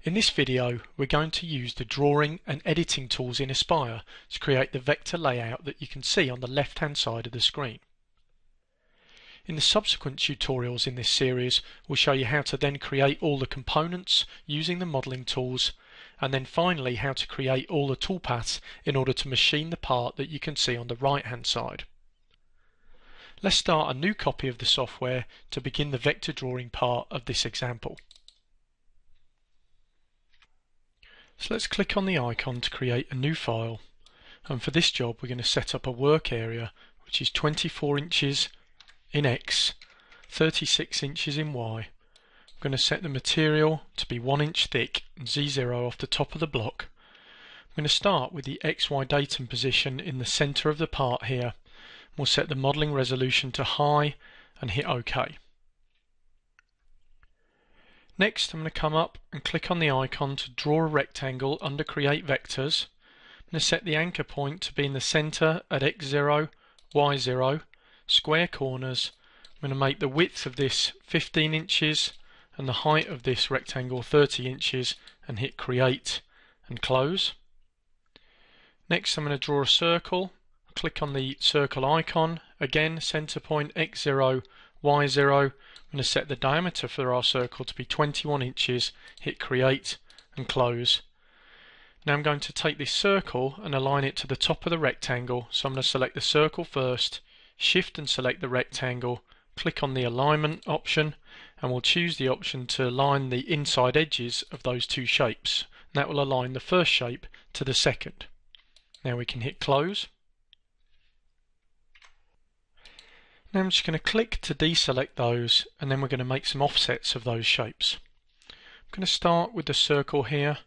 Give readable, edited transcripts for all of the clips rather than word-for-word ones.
In this video, we're going to use the drawing and editing tools in Aspire to create the vector layout that you can see on the left-hand side of the screen. In the subsequent tutorials in this series, we'll show you how to then create all the components using the modeling tools, and then finally how to create all the toolpaths in order to machine the part that you can see on the right-hand side. Let's start a new copy of the software to begin the vector drawing part of this example. So let's click on the icon to create a new file, and for this job we're going to set up a work area which is 24 inches in X, 36 inches in Y. I'm going to set the material to be 1 inch thick and Z0 off the top of the block. I'm going to start with the XY datum position in the center of the part here. We'll set the modeling resolution to high and hit OK. Next, I'm going to come up and click on the icon to draw a rectangle under Create Vectors. I'm going to set the anchor point to be in the center at X0, Y0, square corners. I'm going to make the width of this 15 inches and the height of this rectangle 30 inches and hit Create and Close. Next, I'm going to draw a circle. Click on the circle icon, again center point X0, Y0. I'm going to set the diameter for our circle to be 21 inches, hit Create and Close. Now I'm going to take this circle and align it to the top of the rectangle, so I'm going to select the circle first, shift and select the rectangle, click on the alignment option, and we'll choose the option to align the inside edges of those two shapes. And that will align the first shape to the second. Now we can hit Close. Now I'm just going to click to deselect those, and then we're going to make some offsets of those shapes. I'm going to start with the circle here.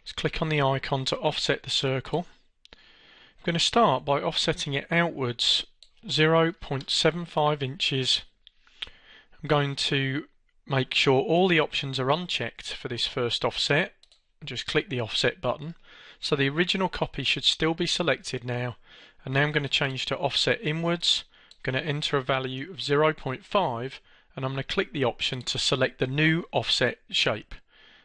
Just click on the icon to offset the circle. I'm going to start by offsetting it outwards 0.75 inches. I'm going to make sure all the options are unchecked for this first offset, and just click the offset button. So the original copy should still be selected now, and now I'm going to change to offset inwards. I'm going to enter a value of 0.5, and I'm going to click the option to select the new offset shape.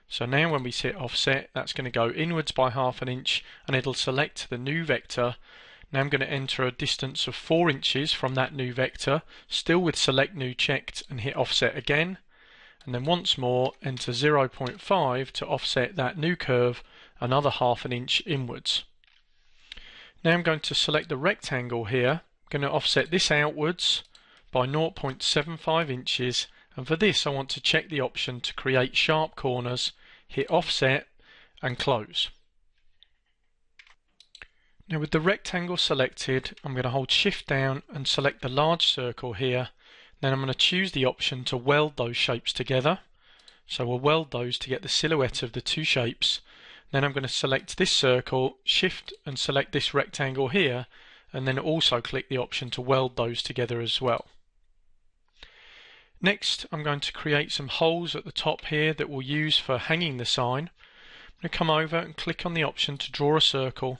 So now when we hit offset, that's going to go inwards by ½ an inch, and it'll select the new vector. Now I'm going to enter a distance of 4 inches from that new vector, still with select new checked, and hit offset again, and then once more enter 0.5 to offset that new curve another ½ an inch inwards. Now I'm going to select the rectangle here. I'm going to offset this outwards by 0.75 inches, and for this I want to check the option to create sharp corners, hit offset and close. Now with the rectangle selected, I'm going to hold shift down and select the large circle here. Then I'm going to choose the option to weld those shapes together. So we'll weld those to get the silhouette of the two shapes. Then I'm going to select this circle, shift and select this rectangle here, and then also click the option to weld those together as well. Next, I'm going to create some holes at the top here that we'll use for hanging the sign. I'm going to come over and click on the option to draw a circle.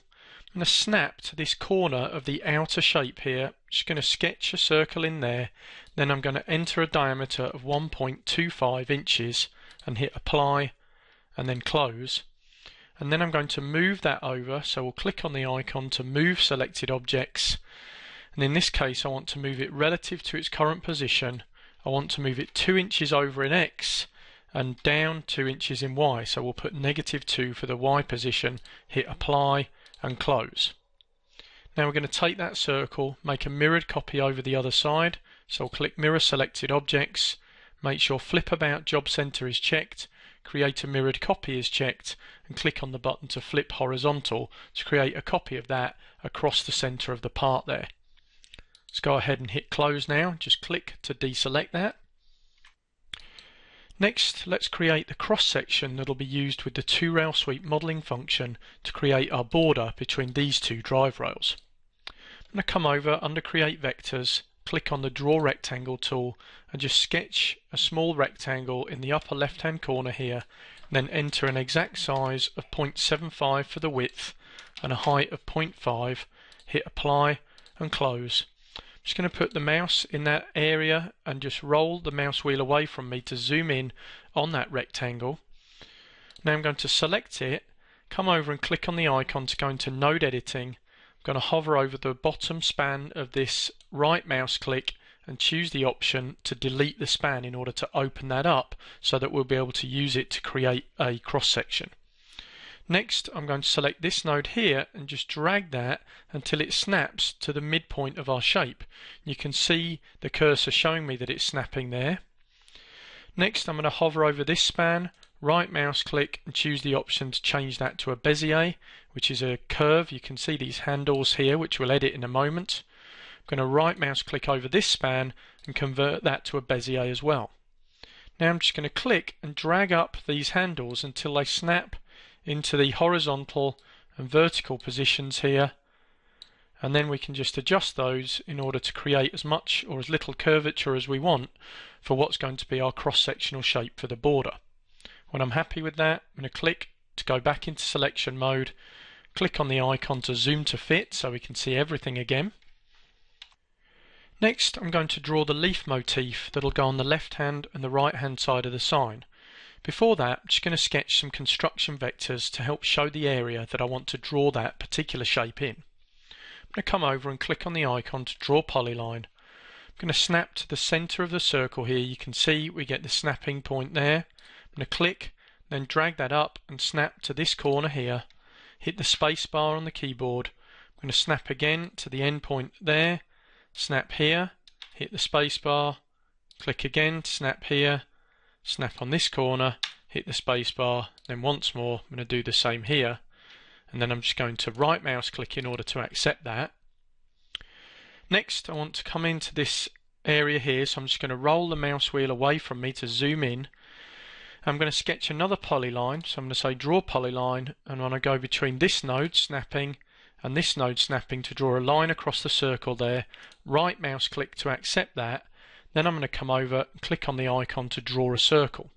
I'm going to snap to this corner of the outer shape here. I'm just going to sketch a circle in there. Then I'm going to enter a diameter of 1.25 inches and hit apply and then close. And then I'm going to move that over, so we'll click on the icon to move selected objects, and in this case I want to move it relative to its current position. I want to move it 2 inches over in X and down 2 inches in Y, so we'll put -2 for the Y position, hit apply and close. Now we're going to take that circle, make a mirrored copy over the other side, so we'll click mirror selected objects, make sure flip about job center is checked, create a mirrored copy is checked, and click on the button to flip horizontal to create a copy of that across the center of the part there. Let's go ahead and hit close now. Just click to deselect that. Next, let's create the cross section that will be used with the 2-rail sweep modeling function to create our border between these two drive rails. I'm going to come over under Create Vectors, click on the Draw Rectangle tool, and just sketch a small rectangle in the upper left hand corner here, then enter an exact size of 0.75 for the width and a height of 0.5, hit apply and close. I'm just going to put the mouse in that area and just roll the mouse wheel away from me to zoom in on that rectangle. Now I'm going to select it, come over and click on the icon to go into node editing. I'm going to hover over the bottom span of this right mouse click and choose the option to delete the span in order to open that up so that we'll be able to use it to create a cross section. Next, I'm going to select this node here and just drag that until it snaps to the midpoint of our shape. You can see the cursor showing me that it's snapping there. Next, I'm going to hover over this span, right mouse click and choose the option to change that to a Bezier, which is a curve. You can see these handles here, which we'll edit in a moment. I'm going to right mouse click over this span and convert that to a Bezier as well. Now I'm just going to click and drag up these handles until they snap into the horizontal and vertical positions here, and then we can just adjust those in order to create as much or as little curvature as we want for what's going to be our cross-sectional shape for the border. When I'm happy with that, I'm going to click to go back into selection mode, click on the icon to zoom to fit so we can see everything again. Next, I'm going to draw the leaf motif that'll go on the left hand and the right hand side of the sign. Before that, I'm just going to sketch some construction vectors to help show the area that I want to draw that particular shape in. I'm going to come over and click on the icon to draw polyline. I'm going to snap to the center of the circle here. You can see we get the snapping point there. I'm going to click, then drag that up and snap to this corner here. Hit the space bar on the keyboard. I'm going to snap again to the end point there. Snap here, hit the space bar, click again to snap here, snap on this corner, hit the space bar, then once more I'm going to do the same here, and then I'm just going to right mouse click in order to accept that. Next I want to come into this area here, so I'm just going to roll the mouse wheel away from me to zoom in. I'm going to sketch another polyline, so I'm going to say draw polyline, and when I go between this node snapping and this node snapping to draw a line across the circle there, right mouse click to accept that, then I'm going to come over and click on the icon to draw a circle.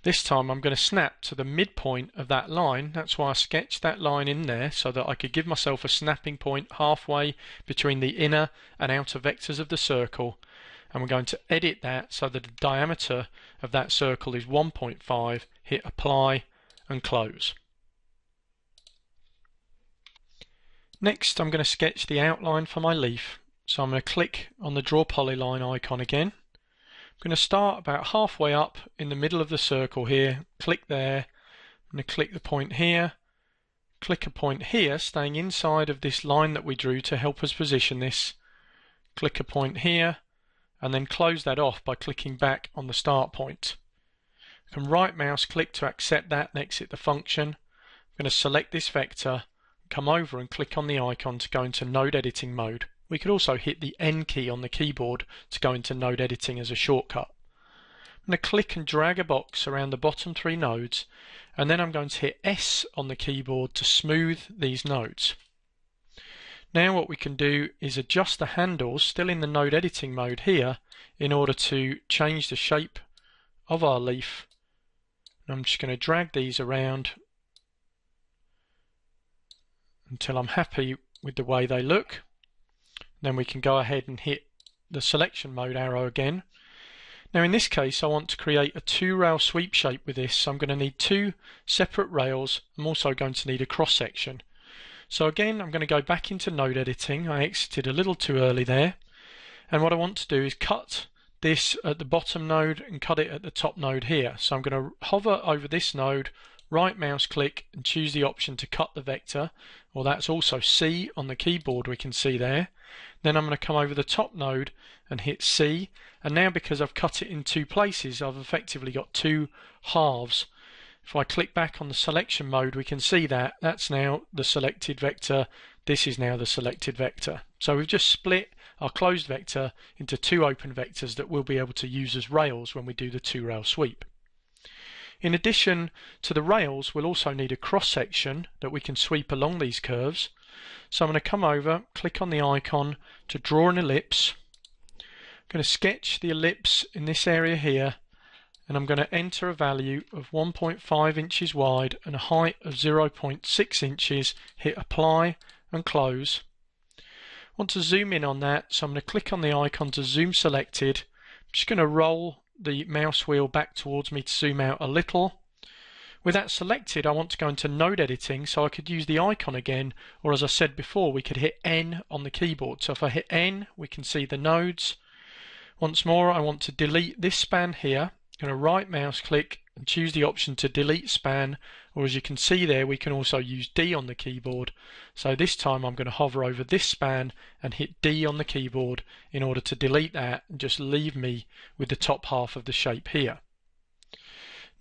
This time I'm going to snap to the midpoint of that line. That's why I sketched that line in there, so that I could give myself a snapping point halfway between the inner and outer vectors of the circle, and we're going to edit that so that the diameter of that circle is 1.5, hit apply and close. Next, I'm going to sketch the outline for my leaf. So I'm going to click on the Draw Polyline icon again. I'm going to start about halfway up in the middle of the circle here. Click there. I'm going to click the point here. Click a point here, staying inside of this line that we drew to help us position this. Click a point here, and then close that off by clicking back on the start point. I can right mouse click to accept that and exit the function. I'm going to select this vector, come over and click on the icon to go into node editing mode. We could also hit the N key on the keyboard to go into node editing as a shortcut. I'm going to click and drag a box around the bottom three nodes, and then I'm going to hit S on the keyboard to smooth these nodes. Now what we can do is adjust the handles, still in the node editing mode here, in order to change the shape of our leaf. And I'm just going to drag these around until I'm happy with the way they look. Then we can go ahead and hit the selection mode arrow again. Now in this case I want to create a 2-rail sweep shape with this, so I'm going to need 2 separate rails. I'm also going to need a cross section. So again I'm going to go back into node editing. I exited a little too early there, and what I want to do is cut this at the bottom node and cut it at the top node here. So I'm going to hover over this node, right mouse click and choose the option to cut the vector, or that's also C on the keyboard we can see there. Then I'm going to come over the top node and hit C, and now because I've cut it in 2 places I've effectively got 2 halves. If I click back on the selection mode we can see that that's now the selected vector, this is now the selected vector. So we've just split our closed vector into 2 open vectors that we'll be able to use as rails when we do the 2-rail sweep. In addition to the rails, we'll also need a cross section that we can sweep along these curves. So I'm going to come over, click on the icon to draw an ellipse. I'm going to sketch the ellipse in this area here, and I'm going to enter a value of 1.5 inches wide and a height of 0.6 inches, hit apply and close. I want to zoom in on that, so I'm going to click on the icon to zoom selected. I'm just going to roll the mouse wheel back towards me to zoom out a little. With that selected, I want to go into node editing, so I could use the icon again, or as I said before, we could hit N on the keyboard. So if I hit N, we can see the nodes. Once more, I want to delete this span here. I'm going to right mouse click and choose the option to delete span, or as you can see there, we can also use D on the keyboard. So this time I'm going to hover over this span and hit D on the keyboard in order to delete that and just leave me with the top half of the shape here.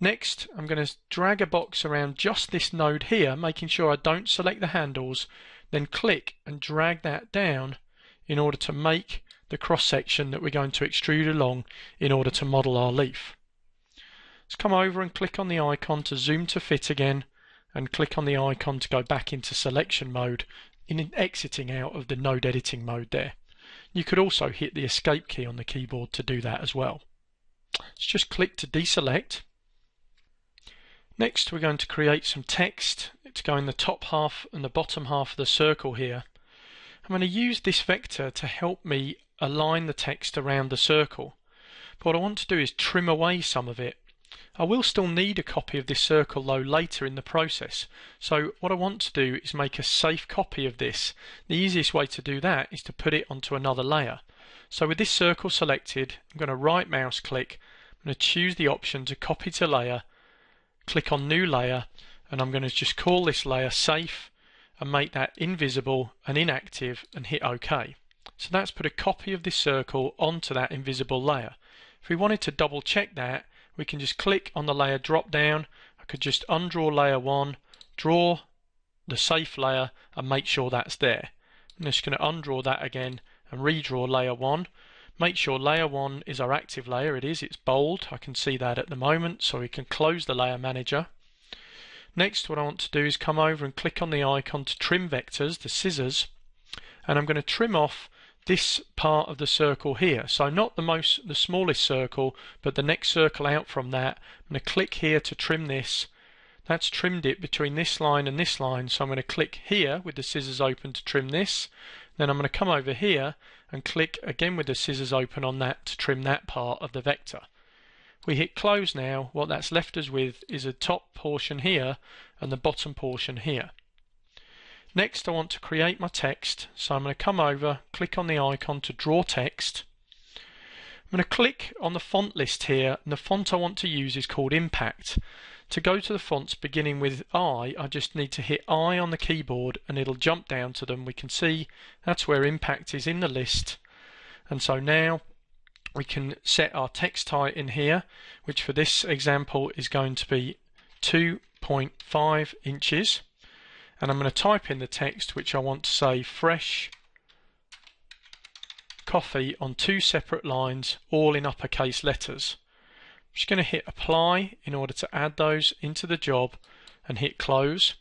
Next, I'm going to drag a box around just this node here, making sure I don't select the handles, then click and drag that down in order to make the cross section that we're going to extrude along in order to model our leaf. Let's come over and click on the icon to zoom to fit again, and click on the icon to go back into selection mode, in exiting out of the node editing mode there. You could also hit the escape key on the keyboard to do that as well. Let's just click to deselect. Next, we're going to create some text to go in the top half and the bottom half of the circle here. I'm going to use this vector to help me align the text around the circle. But what I want to do is trim away some of it. I will still need a copy of this circle though later in the process. So what I want to do is make a safe copy of this. The easiest way to do that is to put it onto another layer. So with this circle selected, I'm going to right mouse click. I'm going to choose the option to copy to layer. Click on new layer, and I'm going to just call this layer safe and make that invisible and inactive and hit OK. So that's put a copy of this circle onto that invisible layer. If we wanted to double check that, we can just click on the layer drop down. I could just undraw layer 1, draw the safe layer and make sure that's there. I'm just going to undraw that again and redraw layer 1. Make sure layer 1 is our active layer. It is, it's bold. I can see that at the moment, so we can close the layer manager. Next, what I want to do is come over and click on the icon to trim vectors, the scissors, and I'm going to trim off this part of the circle here. So not the smallest circle, but the next circle out from that. I'm going to click here to trim this. That's trimmed it between this line and this line, so I'm going to click here with the scissors open to trim this. Then I'm going to come over here and click again with the scissors open on that to trim that part of the vector. We hit close now. What that's left us with is a top portion here and the bottom portion here. Next, I want to create my text, so I'm going to come over, click on the icon to draw text. I'm going to click on the font list here, and the font I want to use is called Impact. To go to the fonts beginning with I just need to hit I on the keyboard and it'll jump down to them. We can see that's where Impact is in the list. And so now we can set our text height in here, which for this example is going to be 2.5 inches. And I'm going to type in the text, which I want to say fresh coffee on 2 separate lines, all in uppercase letters. I'm just going to hit apply in order to add those into the job and hit close.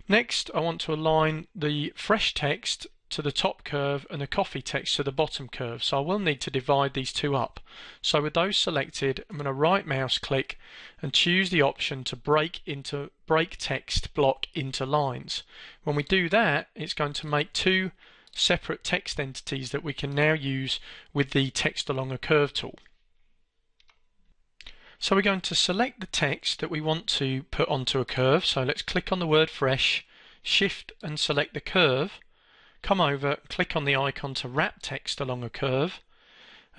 Next, I want to align the fresh text to the top curve and the coffee text to the bottom curve, so I will need to divide these two up. So with those selected, I'm going to right mouse click and choose the option to break text block into lines. When we do that, it's going to make 2 separate text entities that we can now use with the text along a curve tool. So we're going to select the text that we want to put onto a curve. So let's click on the word fresh, shift and select the curve. Come over, click on the icon to wrap text along a curve.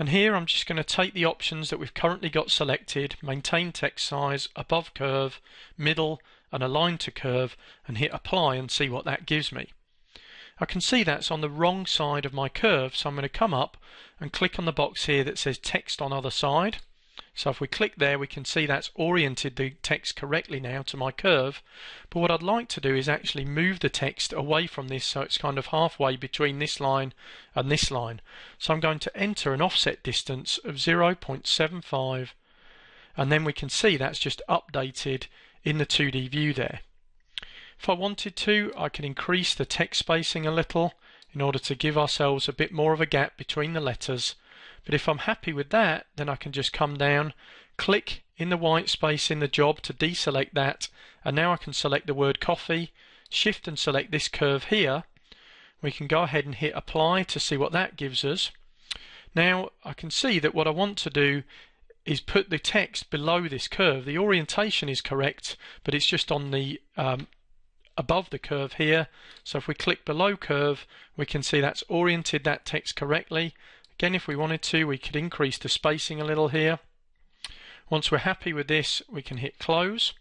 And here I'm just going to take the options that we've currently got selected, maintain text size, above curve, middle and align to curve, and hit apply and see what that gives me. I can see that's on the wrong side of my curve, so I'm going to come up and click on the box here that says text on other side. So if we click there, we can see that's oriented the text correctly now to my curve. But what I'd like to do is actually move the text away from this, so it's kind of halfway between this line and this line. So I'm going to enter an offset distance of 0.75, and then we can see that's just updated in the 2D view there. If I wanted to, I can increase the text spacing a little in order to give ourselves a bit more of a gap between the letters. But if I'm happy with that, then I can just come down, click in the white space in the job to deselect that, and now I can select the word coffee, shift and select this curve here. We can go ahead and hit apply to see what that gives us. Now I can see that what I want to do is put the text below this curve. The orientation is correct, but it's just on the above the curve here. So if we click below curve, we can see that's oriented that text correctly. Again, if we wanted to, we could increase the spacing a little here. Once we're happy with this, we can hit close.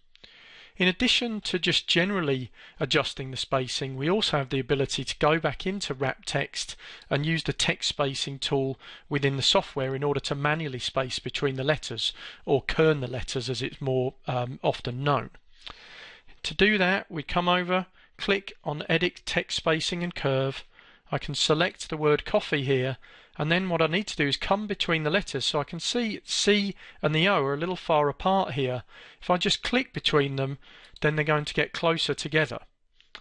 In addition to just generally adjusting the spacing, we also have the ability to go back into wrap text and use the text spacing tool within the software in order to manually space between the letters, or kern the letters as it's more often known. To do that, we come over, click on Edit Text Spacing and Curve. I can select the word coffee here, and then what I need to do is come between the letters, so I can see C and the O are a little far apart here. If I just click between them, then they're going to get closer together.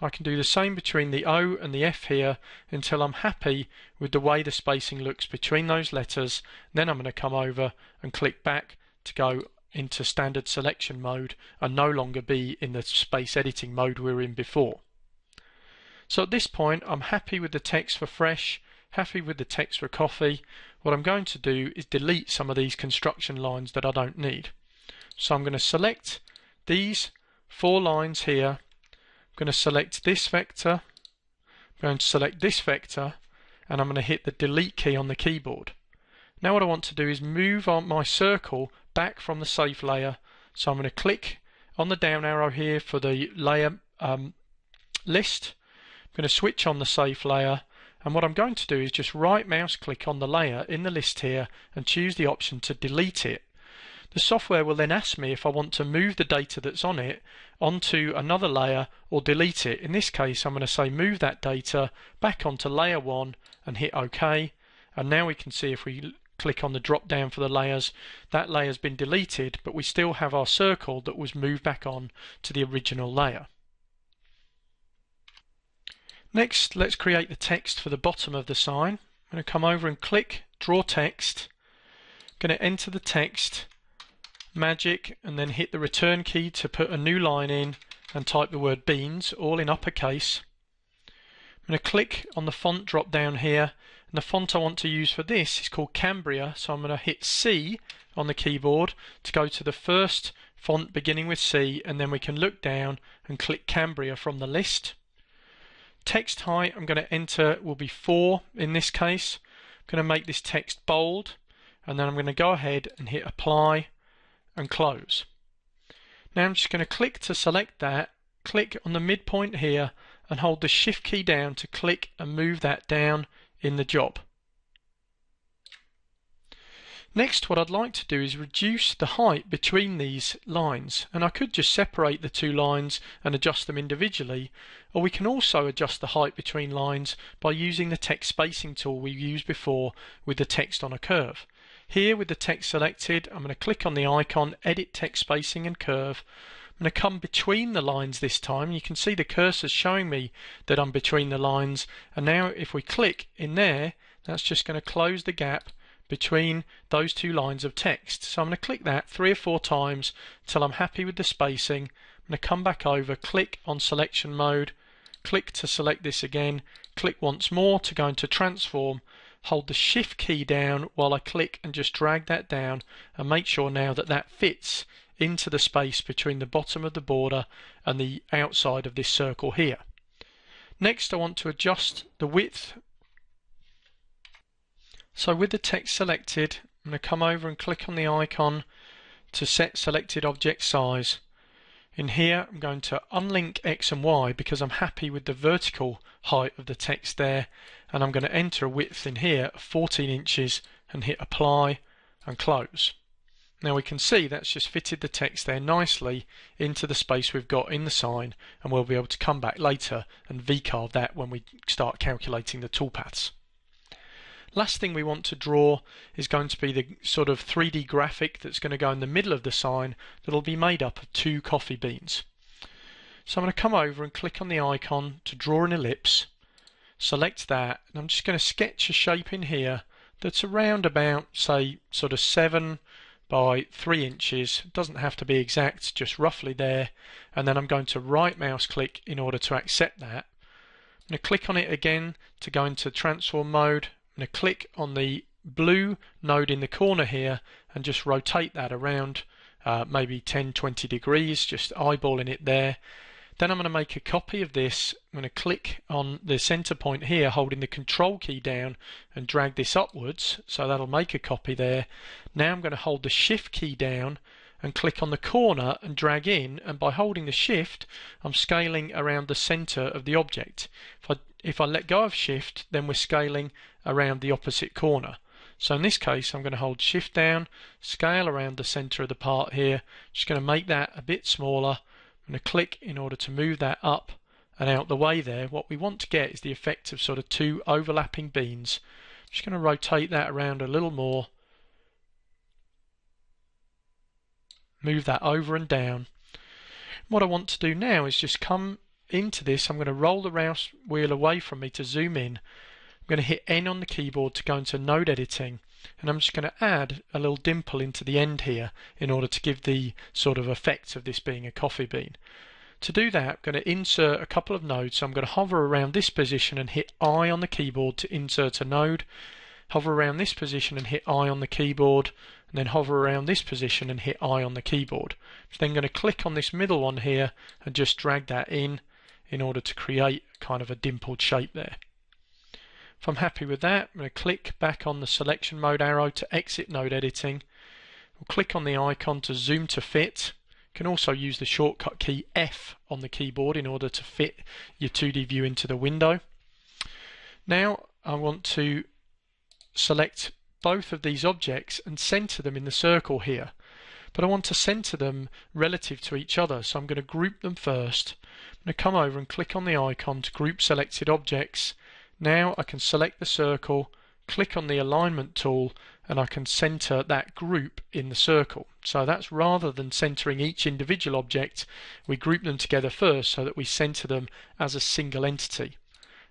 I can do the same between the O and the F here until I'm happy with the way the spacing looks between those letters. Then I'm going to come over and click back to go into standard selection mode and no longer be in the space editing mode we were in before. So at this point, I'm happy with the text for fresh, happy with the text for coffee. What I'm going to do is delete some of these construction lines that I don't need. So I'm going to select these 4 lines here. I'm going to select this vector, I'm going to select this vector, and I'm going to hit the delete key on the keyboard. Now what I want to do is move on my circle back from the safe layer. So I'm going to click on the down arrow here for the layer list. I'm going to switch on the safe layer, and what I'm going to do is just right mouse click on the layer in the list here and choose the option to delete it. The software will then ask me if I want to move the data that's on it onto another layer or delete it. In this case, I'm going to say move that data back onto layer 1 and hit OK. And now we can see if we click on the drop down for the layers, that layer's been deleted, but we still have our circle that was moved back on to the original layer. Next, let's create the text for the bottom of the sign. I'm going to come over and click Draw Text. I'm going to enter the text, Magic, and then hit the return key to put a new line in and type the word beans, all in uppercase. I'm going to click on the font drop down here, and the font I want to use for this is called Cambria, so I'm going to hit C on the keyboard to go to the first font beginning with C, and then we can look down and click Cambria from the list. Text height I'm going to enter will be 4 in this case. I'm going to make this text bold, and then I'm going to go ahead and hit apply and close. Now I'm just going to click to select that, click on the midpoint here and hold the shift key down to click and move that down in the job. Next, what I'd like to do is reduce the height between these lines, and I could just separate the 2 lines and adjust them individually, or we can also adjust the height between lines by using the text spacing tool we used before with the text on a curve. Here with the text selected, I'm going to click on the icon Edit Text Spacing and Curve. I'm going to come between the lines this time. You can see the cursor showing me that I'm between the lines, and now if we click in there, that's just going to close the gap between those 2 lines of text. So I'm going to click that 3 or 4 times until I'm happy with the spacing. I'm going to come back over, click on selection mode, click to select this again, click once more to go into transform, hold the shift key down while I click and just drag that down and make sure now that that fits into the space between the bottom of the border and the outside of this circle here. Next, I want to adjust the width. So with the text selected, I'm going to come over and click on the icon to set selected object size. In here, I'm going to unlink X and Y because I'm happy with the vertical height of the text there, and I'm going to enter a width in here of 14 inches and hit apply and close. Now we can see that's just fitted the text there nicely into the space we've got in the sign, and we'll be able to come back later and V-carve that when we start calculating the toolpaths. Last thing we want to draw is going to be the sort of 3D graphic that's going to go in the middle of the sign that'll be made up of 2 coffee beans. So I'm going to come over and click on the icon to draw an ellipse, select that, and I'm just going to sketch a shape in here that's around about, say, sort of 7 by 3 inches. It doesn't have to be exact, just roughly there, and then I'm going to right mouse click in order to accept that. I'm going to click on it again to go into transform mode. I'm going to click on the blue node in the corner here and just rotate that around maybe 10-20 degrees, just eyeballing it there. Then I'm going to make a copy of this. I'm going to click on the center point here, holding the control key down and drag this upwards, so that'll make a copy there. Now I'm going to hold the shift key down and click on the corner and drag in, and by holding the shift I'm scaling around the center of the object. If I let go of shift, then we're scaling around the opposite corner. So in this case I'm going to hold shift down, scale around the center of the part here, just going to make that a bit smaller. I'm going to click in order to move that up and out the way there. What we want to get is the effect of sort of two overlapping beans. I'm just going to rotate that around a little more, move that over and down. What I want to do now is just come into this. I'm going to roll the mouse wheel away from me to zoom in. I'm going to hit N on the keyboard to go into node editing, and I'm just going to add a little dimple into the end here in order to give the sort of effect of this being a coffee bean. To do that, I'm going to insert a couple of nodes. So I'm going to hover around this position and hit I on the keyboard to insert a node, hover around this position and hit I on the keyboard, and then hover around this position and hit I on the keyboard. I'm then going to click on this middle one here and just drag that in order to create kind of a dimpled shape there. If I'm happy with that, I'm going to click back on the selection mode arrow to exit node editing. We'll click on the icon to zoom to fit. You can also use the shortcut key F on the keyboard in order to fit your 2D view into the window. Now I want to select both of these objects and center them in the circle here. But I want to center them relative to each other, so I'm going to group them first. I'm going to come over and click on the icon to group selected objects. Now I can select the circle, click on the alignment tool, and I can center that group in the circle. So that's rather than centering each individual object, we group them together first so that we center them as a single entity.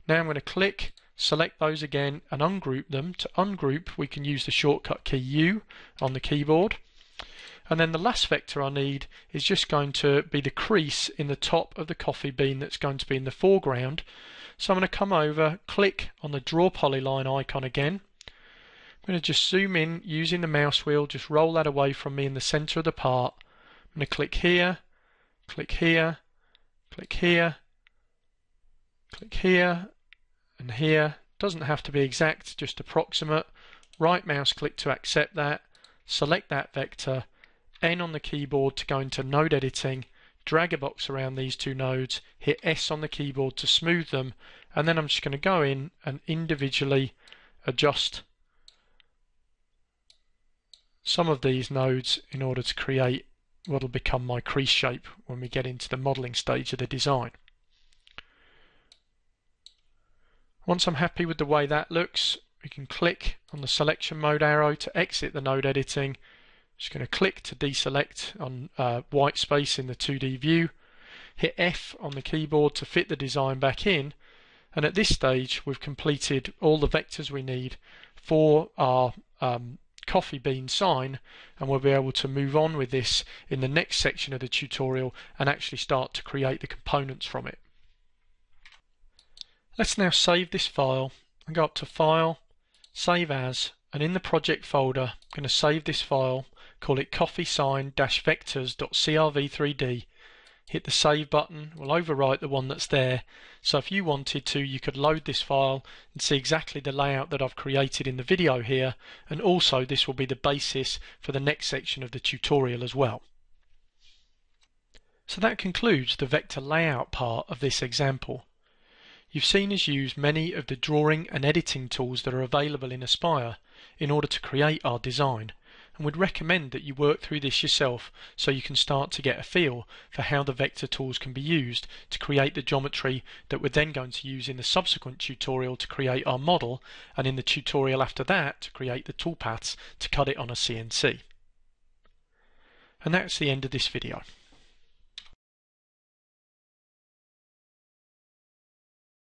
Now I'm going to click, select those again and ungroup them. To ungroup, we can use the shortcut key U on the keyboard. And then the last vector I need is just going to be the crease in the top of the coffee bean that's going to be in the foreground. So I'm going to come over, click on the draw polyline icon again. I'm going to just zoom in using the mouse wheel, just roll that away from me in the center of the part. I'm going to click here, click here, click here, click here, and here. Doesn't have to be exact, just approximate. Right mouse click to accept that, select that vector, N on the keyboard to go into node editing, drag a box around these two nodes, hit S on the keyboard to smooth them, and then I'm just going to go in and individually adjust some of these nodes in order to create what will become my crease shape when we get into the modeling stage of the design. Once I'm happy with the way that looks, we can click on the selection mode arrow to exit the node editing. Just going to click to deselect on white space in the 2D view, hit F on the keyboard to fit the design back in, and at this stage we've completed all the vectors we need for our coffee bean sign, and we'll be able to move on with this in the next section of the tutorial and actually start to create the components from it. Let's now save this file and go up to File, Save As, and in the project folder I'm going to save this file, call it coffeesign-vectors.crv3d, hit the save button. We'll overwrite the one that's there, so if you wanted to you could load this file and see exactly the layout that I've created in the video here, and also this will be the basis for the next section of the tutorial as well. So that concludes the vector layout part of this example. You've seen us use many of the drawing and editing tools that are available in Aspire in order to create our design, and would recommend that you work through this yourself so you can start to get a feel for how the vector tools can be used to create the geometry that we're then going to use in the subsequent tutorial to create our model, and in the tutorial after that to create the toolpaths to cut it on a CNC. And that's the end of this video.